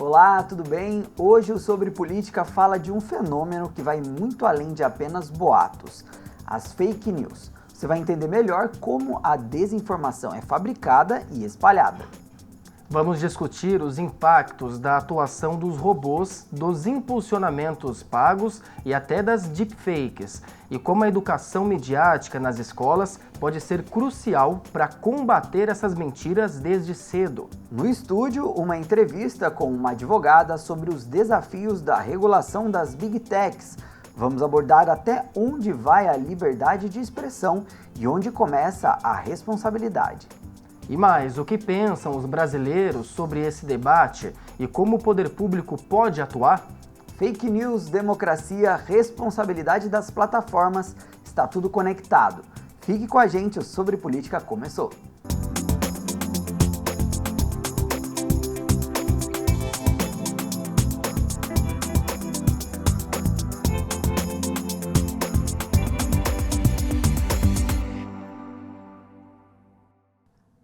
Olá, tudo bem? Hoje o Sobre Política fala de um fenômeno que vai muito além de apenas boatos, as fake news. Você vai entender melhor como a desinformação é fabricada e espalhada. Vamos discutir os impactos da atuação dos robôs, dos impulsionamentos pagos e até das deepfakes, e como a educação midiática nas escolas pode ser crucial para combater essas mentiras desde cedo. No estúdio, uma entrevista com uma advogada sobre os desafios da regulação das Big Techs. Vamos abordar até onde vai a liberdade de expressão e onde começa a responsabilidade. E mais, o que pensam os brasileiros sobre esse debate e como o poder público pode atuar? Fake news, democracia, responsabilidade das plataformas, está tudo conectado. Fique com a gente, o Sobre Política começou.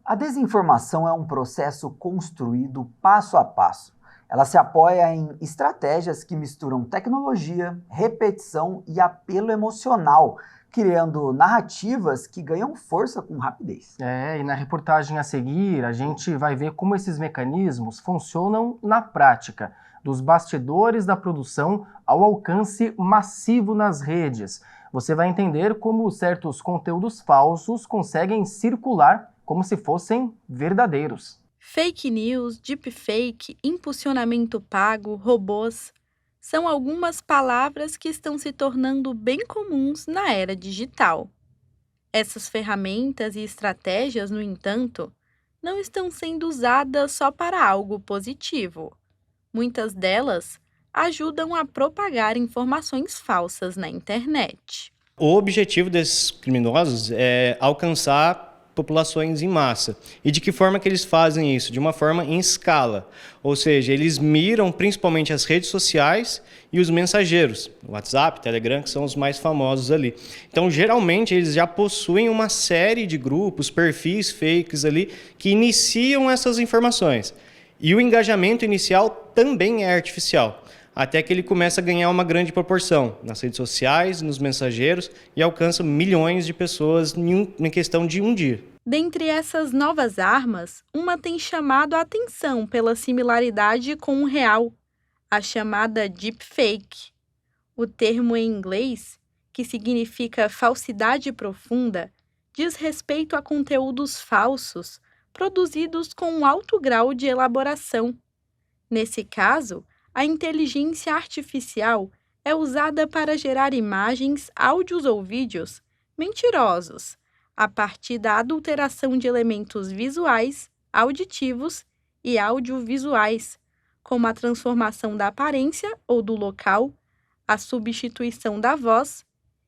A desinformação é um processo construído passo a passo. Ela se apoia em estratégias que misturam tecnologia, repetição e apelo emocional, criando narrativas que ganham força com rapidez. E na reportagem a seguir, a gente vai ver como esses mecanismos funcionam na prática, dos bastidores da produção ao alcance massivo nas redes. Você vai entender como certos conteúdos falsos conseguem circular como se fossem verdadeiros. Fake news, deepfake, impulsionamento pago, robôs são algumas palavras que estão se tornando bem comuns na era digital. Essas ferramentas e estratégias, no entanto, não estão sendo usadas só para algo positivo. Muitas delas ajudam a propagar informações falsas na internet. O objetivo desses criminosos é alcançar populações em massa. E de que forma que eles fazem isso? De uma forma em escala. Ou seja, eles miram principalmente as redes sociais e os mensageiros. WhatsApp, Telegram, que são os mais famosos ali. Então, geralmente, eles já possuem uma série de grupos, perfis fakes ali, que iniciam essas informações. E o engajamento inicial também é artificial. Até que ele começa a ganhar uma grande proporção nas redes sociais, nos mensageiros e alcança milhões de pessoas em questão de um dia. Dentre essas novas armas, uma tem chamado a atenção pela similaridade com o real, a chamada deepfake. O termo em inglês, que significa falsidade profunda, diz respeito a conteúdos falsos produzidos com um alto grau de elaboração. Nesse caso, a inteligência artificial é usada para gerar imagens, áudios ou vídeos mentirosos, a partir da adulteração de elementos visuais, auditivos e audiovisuais, como a transformação da aparência ou do local, a substituição da voz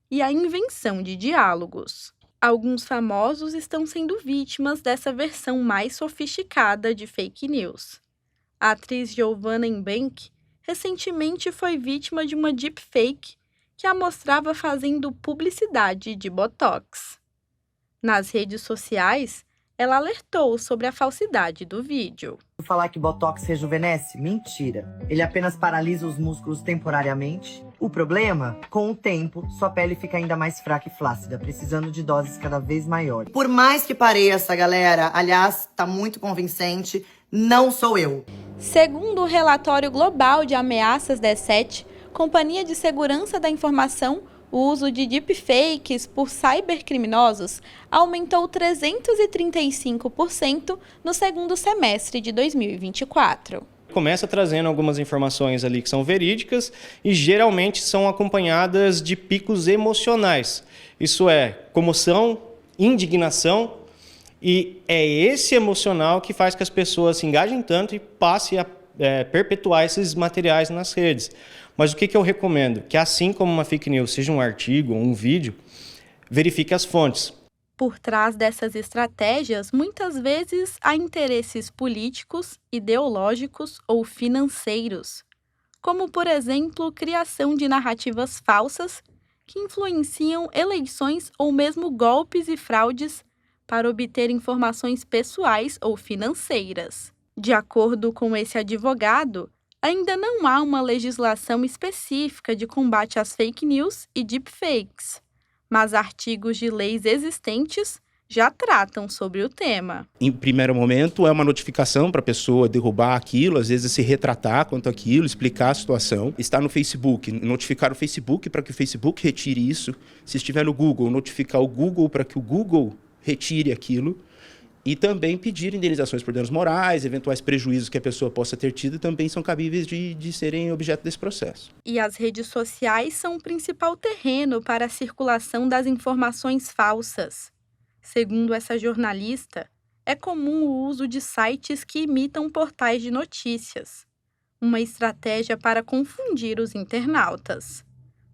e a invenção de diálogos. Alguns famosos estão sendo vítimas dessa versão mais sofisticada de fake news. A atriz Giovanna Embank recentemente foi vítima de uma deepfake que a mostrava fazendo publicidade de Botox. Nas redes sociais, ela alertou sobre a falsidade do vídeo. Falar que Botox rejuvenesce? Mentira. Ele apenas paralisa os músculos temporariamente. O problema? Com o tempo, sua pele fica ainda mais fraca e flácida, precisando de doses cada vez maiores. Por mais que pareça, galera, aliás, tá muito convincente, não sou eu. Segundo o relatório global de ameaças D7, Companhia de Segurança da Informação, o uso de deepfakes por cybercriminosos aumentou 335% no segundo semestre de 2024. Começa trazendo algumas informações ali que são verídicas e geralmente são acompanhadas de picos emocionais. Isso é comoção, indignação, e é esse emocional que faz que as pessoas se engajem tanto e passem a perpetuar esses materiais nas redes. Mas o que eu recomendo? Que assim como uma fake news, seja um artigo ou um vídeo, verifique as fontes. Por trás dessas estratégias, muitas vezes há interesses políticos, ideológicos ou financeiros, como, por exemplo, criação de narrativas falsas que influenciam eleições ou mesmo golpes e fraudes para obter informações pessoais ou financeiras. De acordo com esse advogado, Ainda não há uma legislação específica de combate às fake news e deepfakes, mas artigos de leis existentes já tratam sobre o tema. Em primeiro momento, é uma notificação para a pessoa derrubar aquilo, às vezes se retratar quanto àquilo, explicar a situação. Está no Facebook, notificar o Facebook para que o Facebook retire isso. Se estiver no Google, notificar o Google para que o Google retire aquilo. E também pedir indenizações por danos morais, eventuais prejuízos que a pessoa possa ter tido também são cabíveis de serem objeto desse processo. E as redes sociais são o principal terreno para a circulação das informações falsas. Segundo essa jornalista, é comum o uso de sites que imitam portais de notícias, uma estratégia para confundir os internautas.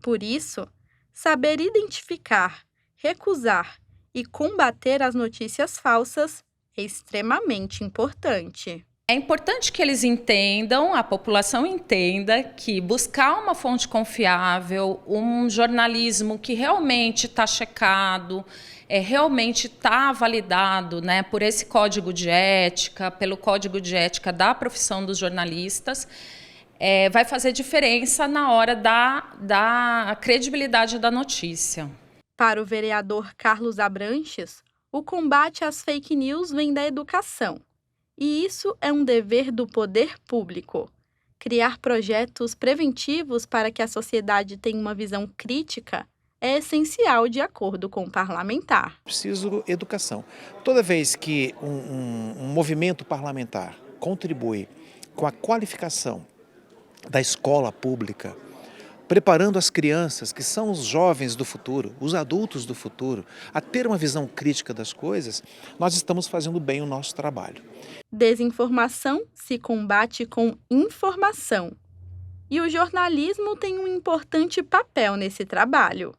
Por isso, saber identificar, recusar e combater as notícias falsas é extremamente importante. É importante que eles entendam, a população entenda, que buscar uma fonte confiável, um jornalismo que realmente está checado, realmente está validado, né, por esse código de ética, pelo código de ética da profissão dos jornalistas, vai fazer diferença na hora da credibilidade da notícia. Para o vereador Carlos Abranches, o combate às fake news vem da educação. E isso é um dever do poder público. Criar projetos preventivos para que a sociedade tenha uma visão crítica é essencial, de acordo com o parlamentar. Preciso educação. Toda vez que um movimento parlamentar contribui com a qualificação da escola pública, preparando as crianças, que são os jovens do futuro, os adultos do futuro, a ter uma visão crítica das coisas, nós estamos fazendo bem o nosso trabalho. Desinformação se combate com informação. E o jornalismo tem um importante papel nesse trabalho.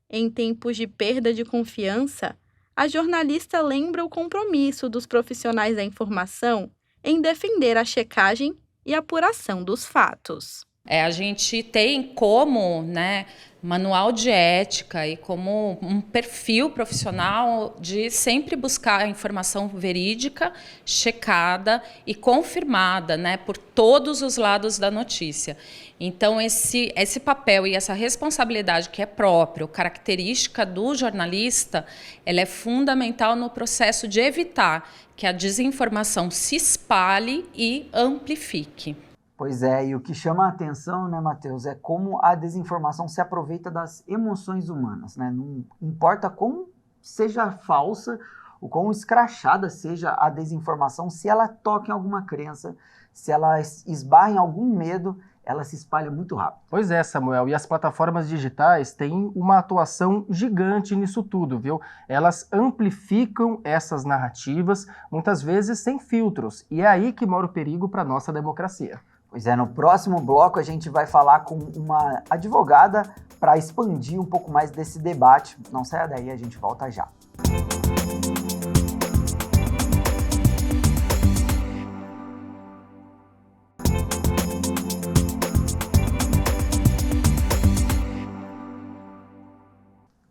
Em tempos de perda de confiança, a jornalista lembra o compromisso dos profissionais da informação em defender a checagem e apuração dos fatos. A gente tem como, né, manual de ética e como um perfil profissional de sempre buscar a informação verídica, checada e confirmada, né, por todos os lados da notícia. Então, esse papel e essa responsabilidade que é próprio, característica do jornalista, ela é fundamental no processo de evitar que a desinformação se espalhe e amplifique. Pois é, e o que chama a atenção, né, Matheus, é como a desinformação se aproveita das emoções humanas, né? Não importa como seja falsa, o quão escrachada seja a desinformação, se ela toca em alguma crença, se ela esbarra em algum medo, ela se espalha muito rápido. Pois é, Samuel, e as plataformas digitais têm uma atuação gigante nisso tudo, viu? Elas amplificam essas narrativas, muitas vezes sem filtros, e é aí que mora o perigo para a nossa democracia. Pois é, no próximo bloco a gente vai falar com uma advogada para expandir um pouco mais desse debate. Não saia daí, a gente volta já.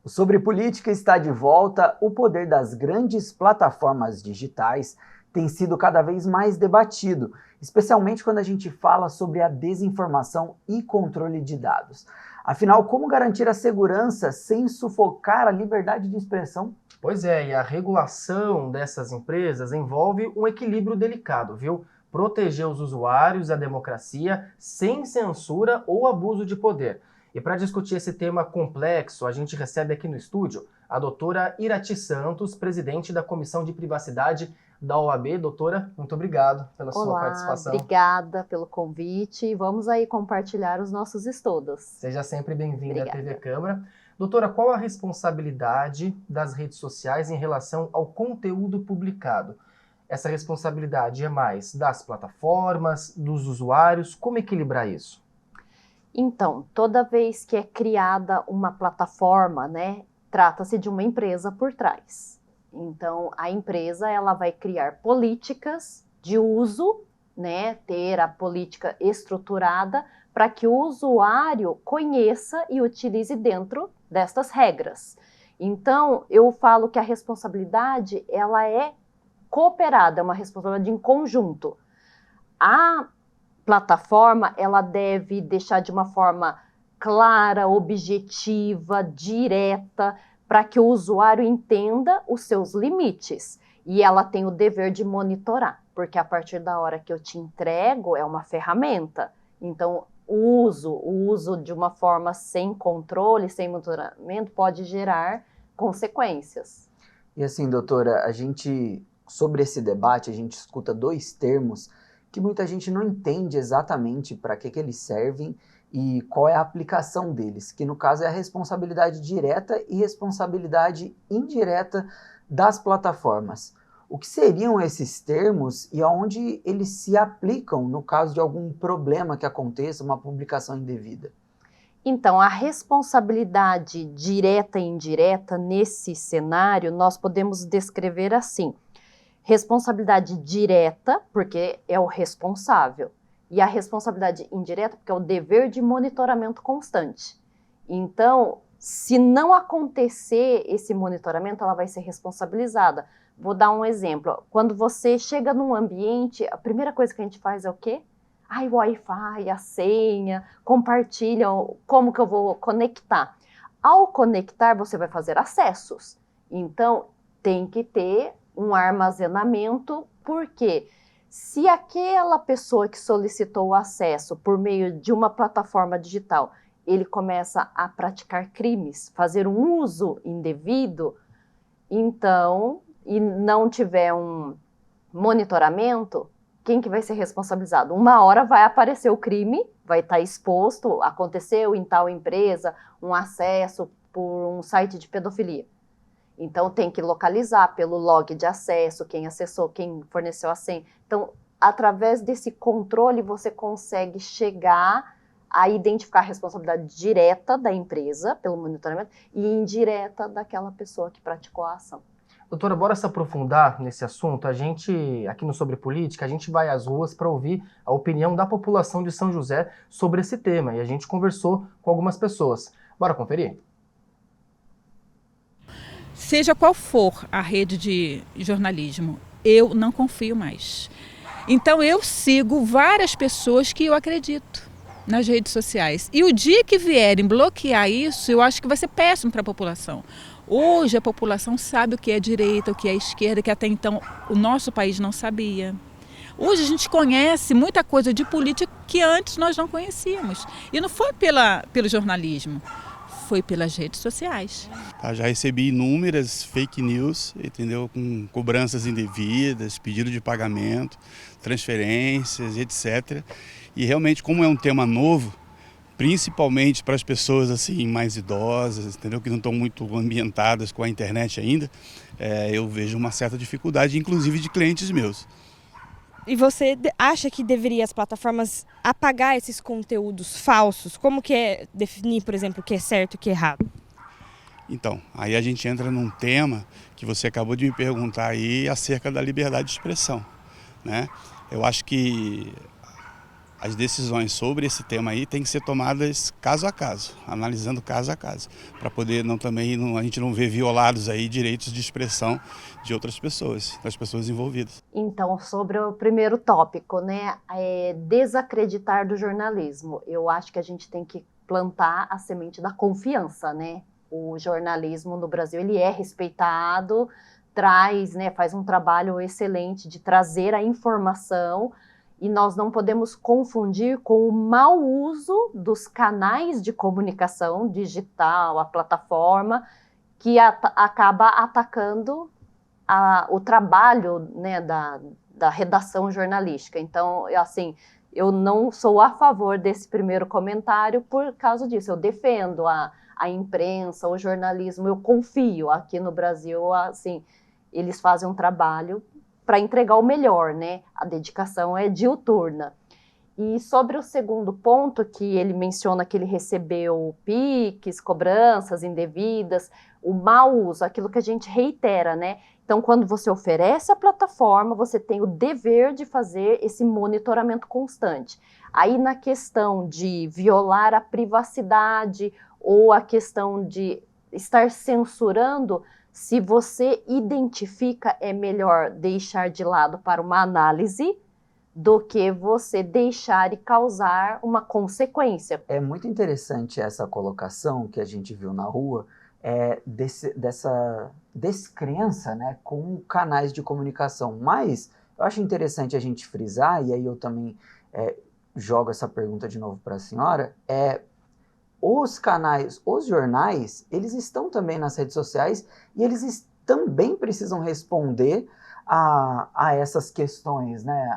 O Sobre Política está de volta. O poder das grandes plataformas digitais tem sido cada vez mais debatido, especialmente quando a gente fala sobre a desinformação e controle de dados. Afinal, como garantir a segurança sem sufocar a liberdade de expressão? Pois é, e a regulação dessas empresas envolve um equilíbrio delicado, viu? Proteger os usuários e a democracia sem censura ou abuso de poder. E para discutir esse tema complexo, a gente recebe aqui no estúdio a doutora Irati Santos, presidente da Comissão de Privacidade da OAB. Doutora, muito obrigado pela sua participação. Obrigada pelo convite e vamos aí compartilhar os nossos estudos. Seja sempre bem-vinda à TV Câmara. Doutora, qual a responsabilidade das redes sociais em relação ao conteúdo publicado? Essa responsabilidade é mais das plataformas, dos usuários? Como equilibrar isso? Então, toda vez que é criada uma plataforma, né, trata-se de uma empresa por trás. Então, a empresa ela vai criar políticas de uso, né, ter a política estruturada para que o usuário conheça e utilize dentro destas regras. Então, eu falo que a responsabilidade ela é cooperada, é uma responsabilidade em conjunto. A plataforma, ela deve deixar de uma forma clara, objetiva, direta, para que o usuário entenda os seus limites. E ela tem o dever de monitorar, porque a partir da hora que eu te entrego, é uma ferramenta. Então, o uso de uma forma sem controle, sem monitoramento, pode gerar consequências. E assim, doutora, sobre esse debate, a gente escuta dois termos que muita gente não entende exatamente para que eles servem e qual é a aplicação deles, que no caso é a responsabilidade direta e responsabilidade indireta das plataformas. O que seriam esses termos e aonde eles se aplicam no caso de algum problema que aconteça, uma publicação indevida? Então, a responsabilidade direta e indireta nesse cenário, nós podemos descrever assim. Responsabilidade direta, porque é o responsável. E a responsabilidade indireta, porque é o dever de monitoramento constante. Então, se não acontecer esse monitoramento, ela vai ser responsabilizada. Vou dar um exemplo. Quando você chega num ambiente, a primeira coisa que a gente faz é o quê? O Wi-Fi, a senha, compartilham como que eu vou conectar. Ao conectar, você vai fazer acessos. Então, tem que ter um armazenamento, porque se aquela pessoa que solicitou o acesso por meio de uma plataforma digital, ele começa a praticar crimes, fazer um uso indevido, então, e não tiver um monitoramento, quem que vai ser responsabilizado? Uma hora vai aparecer o crime, vai estar exposto, aconteceu em tal empresa, um acesso por um site de pedofilia. Então, tem que localizar pelo log de acesso, quem acessou, quem forneceu a senha. Então, através desse controle, você consegue chegar a identificar a responsabilidade direta da empresa, pelo monitoramento, e indireta daquela pessoa que praticou a ação. Doutora, bora se aprofundar nesse assunto. A gente, aqui no Sobre Política, a gente vai às ruas para ouvir a opinião da população de São José sobre esse tema. E a gente conversou com algumas pessoas. Bora conferir? Seja qual for a rede de jornalismo, eu não confio mais. Então eu sigo várias pessoas que eu acredito nas redes sociais. E o dia que vierem bloquear isso, eu acho que vai ser péssimo para a população. Hoje a população sabe o que é direita, o que é esquerda, que até então o nosso país não sabia. Hoje a gente conhece muita coisa de política que antes nós não conhecíamos. E não foi pelo jornalismo, foi pelas redes sociais. Já recebi inúmeras fake news, entendeu? Com cobranças indevidas, pedido de pagamento, transferências, etc. E realmente, como é um tema novo, principalmente para as pessoas assim mais idosas, entendeu? Que não estão muito ambientadas com a internet ainda, eu vejo uma certa dificuldade, inclusive de clientes meus. E você acha que deveria as plataformas apagar esses conteúdos falsos? Como que é definir, por exemplo, o que é certo e o que é errado? Então, aí a gente entra num tema que você acabou de me perguntar aí acerca da liberdade de expressão, né? Eu acho que as decisões sobre esse tema aí têm que ser tomadas caso a caso, analisando caso a caso, para poder a gente não ver violados aí direitos de expressão de outras pessoas, das pessoas envolvidas. Então, sobre o primeiro tópico, né, desacreditar do jornalismo. Eu acho que a gente tem que plantar a semente da confiança, né? O jornalismo no Brasil, ele é respeitado, faz um trabalho excelente de trazer a informação. E nós não podemos confundir com o mau uso dos canais de comunicação digital, a plataforma, que acaba atacando o trabalho, né, da redação jornalística. Então, eu não sou a favor desse primeiro comentário por causa disso. Eu defendo a imprensa, o jornalismo, eu confio. Aqui no Brasil, eles fazem um trabalho para entregar o melhor, né? A dedicação é diuturna. E sobre o segundo ponto, que ele menciona que ele recebeu PIX, cobranças indevidas, o mau uso, aquilo que a gente reitera, né? Então, quando você oferece a plataforma, você tem o dever de fazer esse monitoramento constante. Aí, na questão de violar a privacidade ou a questão de estar censurando, se você identifica, é melhor deixar de lado para uma análise do que você deixar e causar uma consequência. É muito interessante essa colocação que a gente viu na rua, dessa descrença, né, com canais de comunicação. Mas eu acho interessante a gente frisar, e aí eu também jogo essa pergunta de novo para a senhora, os canais, os jornais, eles estão também nas redes sociais e eles também precisam responder a essas questões, né?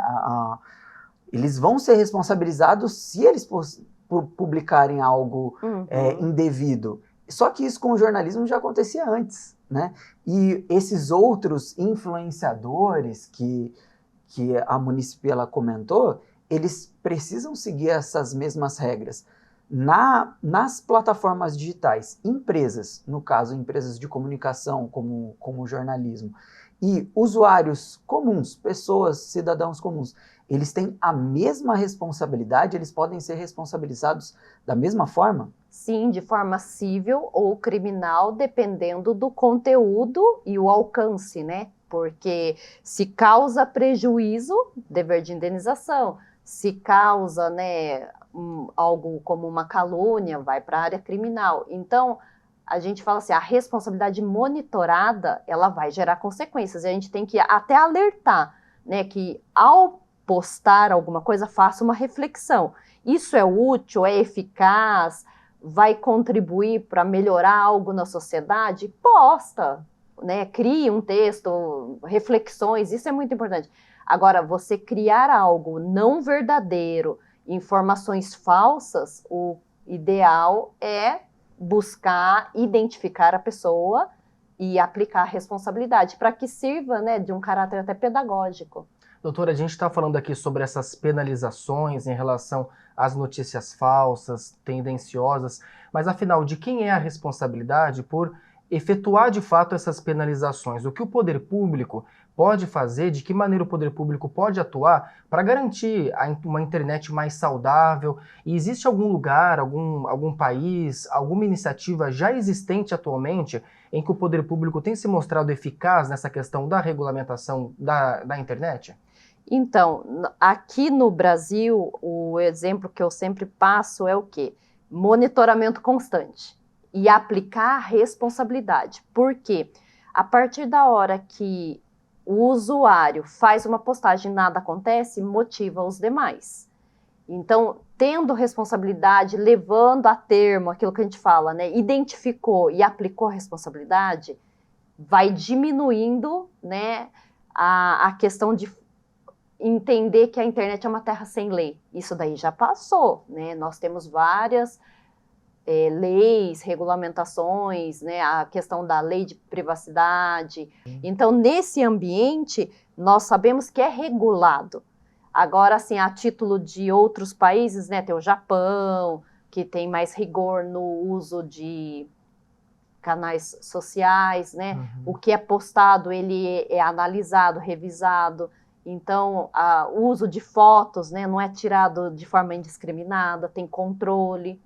Eles vão ser responsabilizados se eles publicarem algo indevido. Só que isso com o jornalismo já acontecia antes, né? E esses outros influenciadores que a Munícipe ela comentou, eles precisam seguir essas mesmas regras. Nas plataformas digitais, empresas, no caso, empresas de comunicação, como o jornalismo, e usuários comuns, pessoas, cidadãos comuns, eles têm a mesma responsabilidade, eles podem ser responsabilizados da mesma forma? Sim, de forma civil ou criminal, dependendo do conteúdo e o alcance, né? Porque se causa prejuízo, dever de indenização. Se causa, né, algo como uma calúnia, vai para a área criminal. Então, a gente fala assim, a responsabilidade monitorada, ela vai gerar consequências. E a gente tem que até alertar, né, que ao postar alguma coisa, faça uma reflexão. Isso é útil, é eficaz, vai contribuir para melhorar algo na sociedade? Posta, né, crie um texto, reflexões, isso é muito importante. Agora, você criar algo não verdadeiro, informações falsas, o ideal é buscar identificar a pessoa e aplicar a responsabilidade para que sirva, né, de um caráter até pedagógico. Doutora, a gente está falando aqui sobre essas penalizações em relação às notícias falsas, tendenciosas, mas afinal, de quem é a responsabilidade por efetuar de fato essas penalizações? O que o poder público pode fazer, de que maneira o poder público pode atuar para garantir uma internet mais saudável? E existe algum lugar, algum país, alguma iniciativa já existente atualmente em que o poder público tem se mostrado eficaz nessa questão da regulamentação da internet? Então, aqui no Brasil, o exemplo que eu sempre passo é o quê? Monitoramento constante e aplicar a responsabilidade. Por quê? A partir da hora que o usuário faz uma postagem e nada acontece, motiva os demais. Então, tendo responsabilidade, levando a termo aquilo que a gente fala, né, identificou e aplicou a responsabilidade, vai diminuindo, né, a questão de entender que a internet é uma terra sem lei. Isso daí já passou, né? Nós temos várias leis, regulamentações, né, a questão da lei de privacidade. Então, nesse ambiente, nós sabemos que é regulado. Agora, assim, a título de outros países, né, tem o Japão, que tem mais rigor no uso de canais sociais, né? O que é postado, ele é analisado, revisado. Então, o uso de fotos, né, não é tirado de forma indiscriminada, tem controle.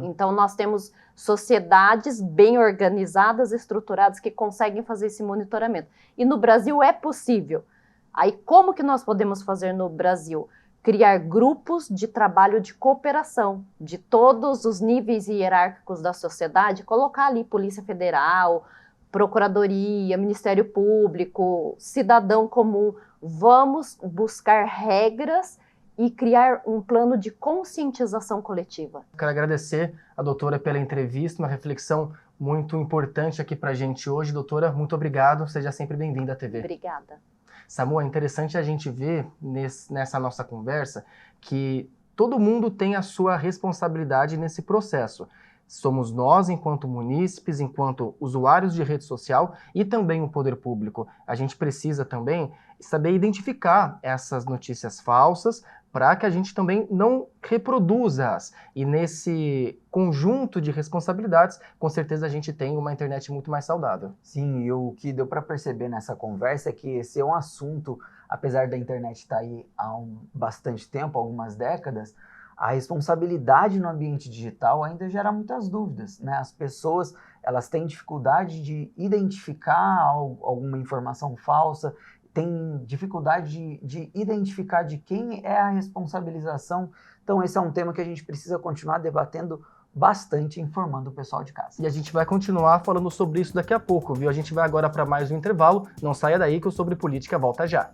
Então, nós temos sociedades bem organizadas, estruturadas, que conseguem fazer esse monitoramento. E no Brasil é possível. Aí, como que nós podemos fazer no Brasil? Criar grupos de trabalho de cooperação, de todos os níveis hierárquicos da sociedade, colocar ali Polícia Federal, Procuradoria, Ministério Público, cidadão comum. Vamos buscar regras e criar um plano de conscientização coletiva. Quero agradecer a doutora pela entrevista, uma reflexão muito importante aqui pra gente hoje. Doutora, muito obrigado, seja sempre bem-vinda à TV. Obrigada. Samu, é interessante a gente ver nessa nossa conversa que todo mundo tem a sua responsabilidade nesse processo. Somos nós, enquanto munícipes, enquanto usuários de rede social e também o poder público. A gente precisa também saber identificar essas notícias falsas para que a gente também não reproduza-as. E nesse conjunto de responsabilidades, com certeza a gente tem uma internet muito mais saudável. Sim, e o que deu para perceber nessa conversa é que esse é um assunto, apesar da internet estar aí há bastante tempo, algumas décadas, a responsabilidade no ambiente digital ainda gera muitas dúvidas, né? As pessoas, elas têm dificuldade de identificar alguma informação falsa, tem dificuldade de identificar de quem é a responsabilização. Então esse é um tema que a gente precisa continuar debatendo bastante, informando o pessoal de casa. E a gente vai continuar falando sobre isso daqui a pouco, viu? A gente vai agora para mais um intervalo. Não saia daí que o Sobre Política volta já.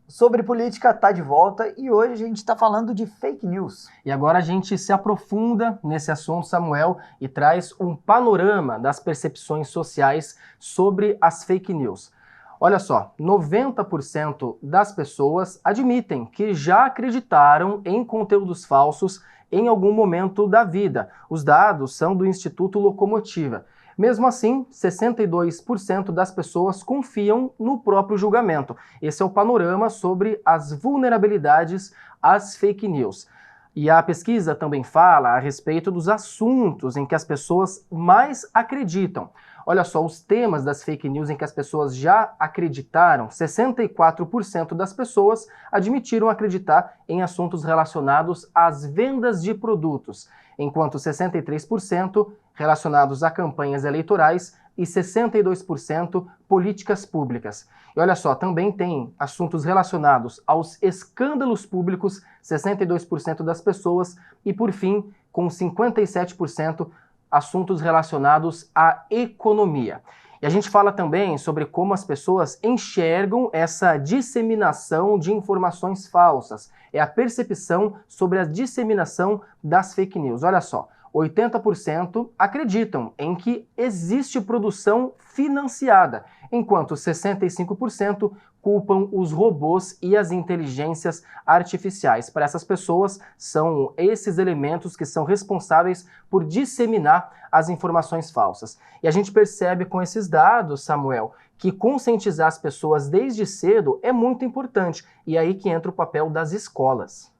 Sobre Política está de volta e hoje a gente está falando de fake news. E agora a gente se aprofunda nesse assunto, Samuel, e traz um panorama das percepções sociais sobre as fake news. Olha só, 90% das pessoas admitem que já acreditaram em conteúdos falsos em algum momento da vida. Os dados são do Instituto Locomotiva. Mesmo assim, 62% das pessoas confiam no próprio julgamento. Esse é o panorama sobre as vulnerabilidades às fake news. E a pesquisa também fala a respeito dos assuntos em que as pessoas mais acreditam. Olha só, os temas das fake news em que as pessoas já acreditaram, 64% das pessoas admitiram acreditar em assuntos relacionados às vendas de produtos, enquanto 63% relacionados a campanhas eleitorais e 62% políticas públicas. E olha só, também tem assuntos relacionados aos escândalos públicos, 62% das pessoas, e por fim, com 57%, assuntos relacionados à economia. E a gente fala também sobre como as pessoas enxergam essa disseminação de informações falsas. É a percepção sobre a disseminação das fake news. Olha só, 80% acreditam em que existe produção financiada, enquanto 65% culpam os robôs e as inteligências artificiais. Para essas pessoas, são esses elementos que são responsáveis por disseminar as informações falsas. E a gente percebe com esses dados, Samuel, que conscientizar as pessoas desde cedo é muito importante. E é aí que entra o papel das escolas.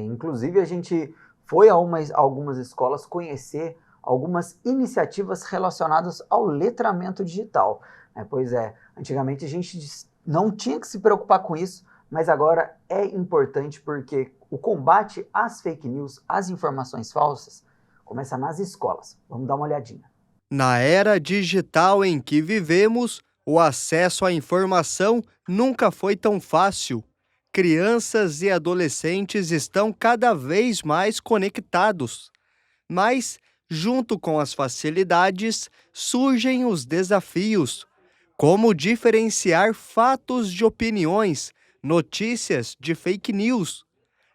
Inclusive a gente foi a algumas escolas conhecer algumas iniciativas relacionadas ao letramento digital. Pois é, antigamente a gente não tinha que se preocupar com isso, mas agora é importante porque o combate às fake news, às informações falsas, começa nas escolas. Vamos dar uma olhadinha. Na era digital em que vivemos, o acesso à informação nunca foi tão fácil. Crianças e adolescentes estão cada vez mais conectados. Mas, junto com as facilidades, surgem os desafios. Como diferenciar fatos de opiniões, notícias de fake news?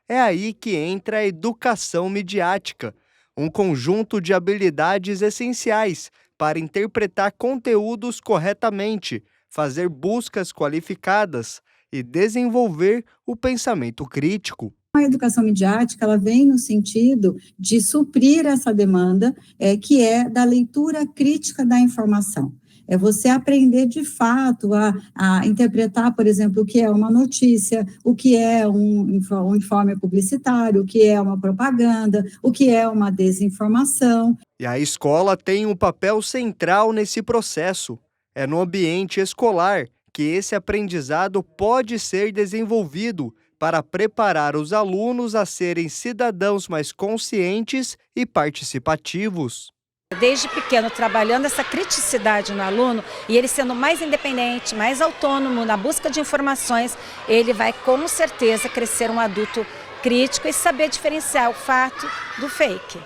É aí que entra a educação midiática, um conjunto de habilidades essenciais para interpretar conteúdos corretamente, fazer buscas qualificadas e desenvolver o pensamento crítico. A educação midiática ela vem no sentido de suprir essa demanda, que é da leitura crítica da informação. É você aprender de fato a interpretar, por exemplo, o que é uma notícia, o que é um informe publicitário, o que é uma propaganda, o que é uma desinformação. E a escola tem um papel central nesse processo. É no ambiente escolar que esse aprendizado pode ser desenvolvido para preparar os alunos a serem cidadãos mais conscientes e participativos. Desde pequeno, trabalhando essa criticidade no aluno e ele sendo mais independente, mais autônomo na busca de informações, ele vai com certeza crescer um adulto crítico e saber diferenciar o fato do fake.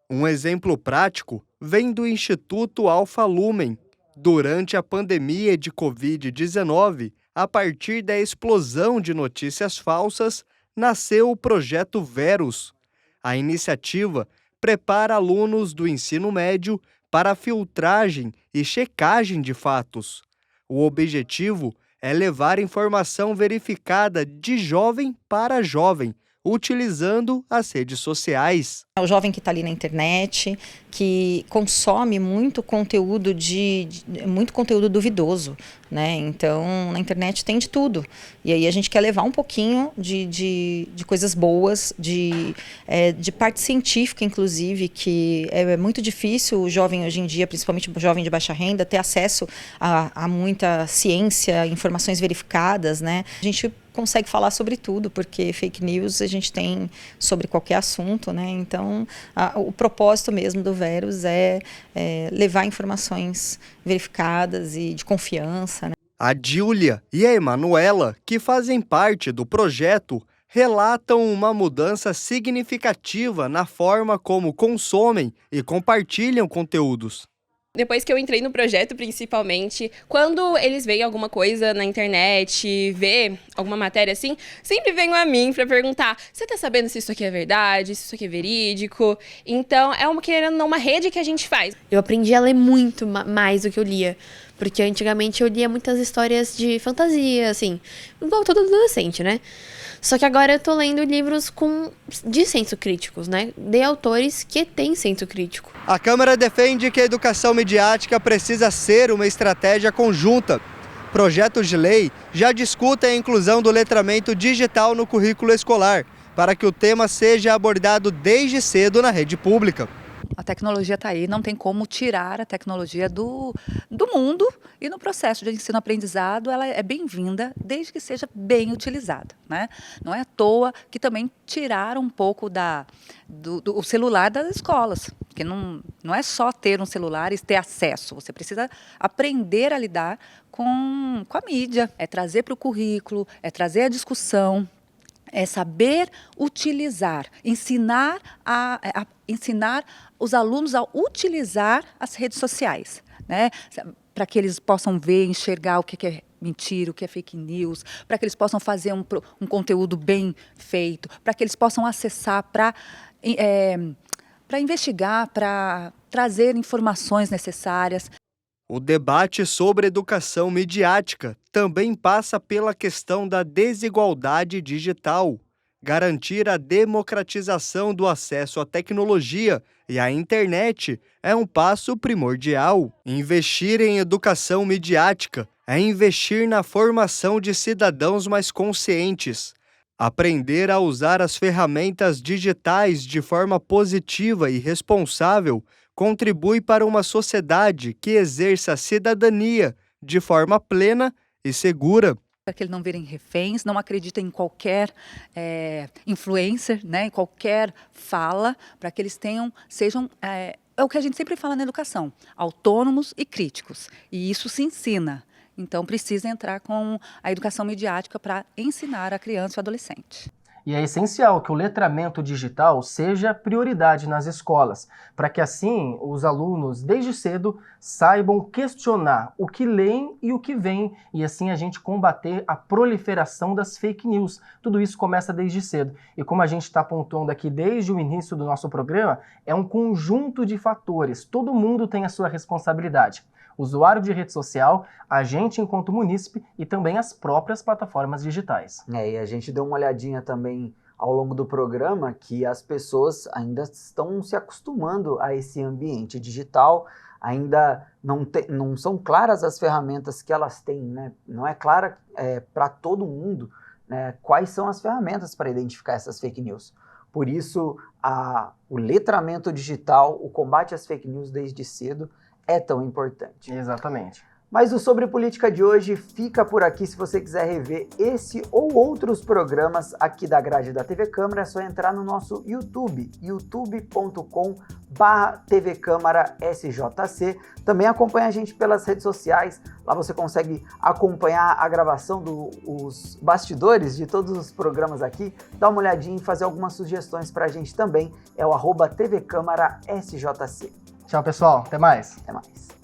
Um exemplo prático vem do Instituto Alfa Lumen. Durante a pandemia de Covid-19, a partir da explosão de notícias falsas, nasceu o Projeto Verus. A iniciativa prepara alunos do ensino médio para a filtragem e checagem de fatos. O objetivo é levar informação verificada de jovem para jovem, utilizando as redes sociais. O jovem que está ali na internet, que consome muito conteúdo muito conteúdo duvidoso, né? Então, na internet tem de tudo. E aí a gente quer levar um pouquinho de coisas boas, de parte científica, inclusive, que é muito difícil o jovem hoje em dia, principalmente o jovem de baixa renda, ter acesso a muita ciência, informações verificadas, né? A gente consegue falar sobre tudo, porque fake news a gente tem sobre qualquer assunto, né? Então, o propósito mesmo do Verus é levar informações verificadas e de confiança, né? A Júlia e a Emanuela, que fazem parte do projeto, relatam uma mudança significativa na forma como consomem e compartilham conteúdos. Depois que eu entrei no projeto, principalmente, quando eles veem alguma coisa na internet, vê alguma matéria assim, sempre venham a mim para perguntar: você tá sabendo se isso aqui é verdade, se isso aqui é verídico? Então, querendo ou não, uma rede que a gente faz. Eu aprendi a ler muito mais do que eu lia, porque antigamente eu lia muitas histórias de fantasia, assim, igual todo adolescente, né? Só que agora eu tô lendo livros de senso críticos, né? De autores que têm senso crítico. A Câmara defende que a educação midiática precisa ser uma estratégia conjunta. Projetos de lei já discutem a inclusão do letramento digital no currículo escolar, para que o tema seja abordado desde cedo na rede pública. A tecnologia está aí, não tem como tirar a tecnologia do mundo, e no processo de ensino-aprendizado ela é bem-vinda desde que seja bem utilizada, né? Não é à toa que também tiraram um pouco do celular das escolas, porque não é só ter um celular e ter acesso, você precisa aprender a lidar com a mídia, é trazer para o currículo, é trazer a discussão, é saber utilizar, ensinar os alunos a utilizar as redes sociais, né? Para que eles possam ver, enxergar o que é mentira, o que é fake news, para que eles possam fazer um conteúdo bem feito, para que eles possam acessar para investigar, para trazer informações necessárias. O debate sobre educação midiática também passa pela questão da desigualdade digital. Garantir a democratização do acesso à tecnologia e à internet é um passo primordial. Investir em educação midiática é investir na formação de cidadãos mais conscientes. Aprender a usar as ferramentas digitais de forma positiva e responsável contribui para uma sociedade que exerça a cidadania de forma plena e segura. Para que eles não virem reféns, não acreditem em qualquer influencer, né, em qualquer fala, para que eles sejam, é o que a gente sempre fala na educação, autônomos e críticos. E isso se ensina. Então, precisa entrar com a educação midiática para ensinar a criança e o adolescente. E é essencial que o letramento digital seja prioridade nas escolas, para que assim os alunos, desde cedo, saibam questionar o que leem e o que veem, e assim a gente combater a proliferação das fake news. Tudo isso começa desde cedo. E como a gente está pontuando aqui desde o início do nosso programa, é um conjunto de fatores. Todo mundo tem a sua responsabilidade. Usuário de rede social, a gente enquanto munícipe e também as próprias plataformas digitais. E a gente deu uma olhadinha também ao longo do programa que as pessoas ainda estão se acostumando a esse ambiente digital, ainda não são claras as ferramentas que elas têm, né? Não é clara para todo mundo, né, quais são as ferramentas para identificar essas fake news. Por isso, o letramento digital, o combate às fake news desde cedo, é tão importante. Exatamente. Mas o Sobre Política de hoje fica por aqui. Se você quiser rever esse ou outros programas aqui da grade da TV Câmara, é só entrar no nosso YouTube, youtube.com/tvcâmara-sjc. Também acompanha a gente pelas redes sociais. Lá você consegue acompanhar a gravação dos bastidores de todos os programas aqui. Dá uma olhadinha e fazer algumas sugestões pra gente também. É o @tvcâmara-sjc. Tchau, pessoal. Até mais. Até mais.